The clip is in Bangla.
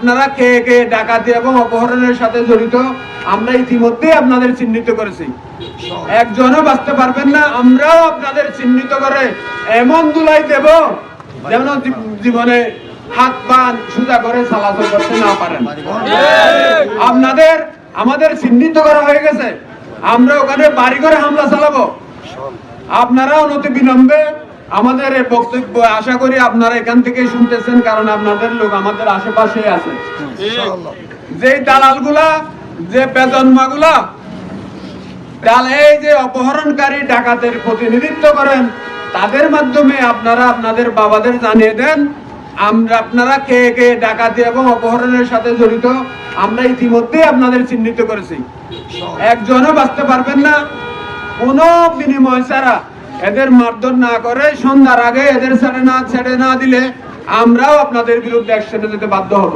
আপনারা কে কে ডাকাতি এবং অপহরণের সাথে জড়িত আমরা ইতিমধ্যে আপনাদের চিহ্নিত করেছি। একজনও বাঁচতে পারবেন না। আমরাও আপনাদের চিহ্নিত করে এমন দুলাই দেব যেন জীবনে হাত পা সোজা করে চলাচল করতে না পারেন। আপনাদের আমাদের চিহ্নিত করা হয়ে গেছে, আমরা ওখানে বাড়ি করে হামলা চালাবো। আপনারা অনতি বিলম্বে আমাদের এই বক্তব্য আশা করি আপনারা এখান থেকে শুনতেছেন, কারণ আপনাদের লোক আমাদের আশেপাশে আছে। যে দালালগুলা, যে বেজন্মাগুলা এই যে অপহরণকারী ডাকাতের প্রতিনিধিত্ব করেন, তাদের মাধ্যমে আপনারা আপনাদের বাবাদের জানিয়ে দেন আপনারা কে কে ডাকাতি এবং অপহরণের সাথে জড়িত আমরা ইতিমধ্যে আপনাদের চিহ্নিত করেছি। একজনও বাঁচতে পারবেন না। কোনো বিনিময় ছাড়া এদের মারধর না করে সন্ধ্যার আগে এদের ছেড়ে না দিলে আমরাও আপনাদের বিরুদ্ধে অ্যাকশনে যেতে বাধ্য হব।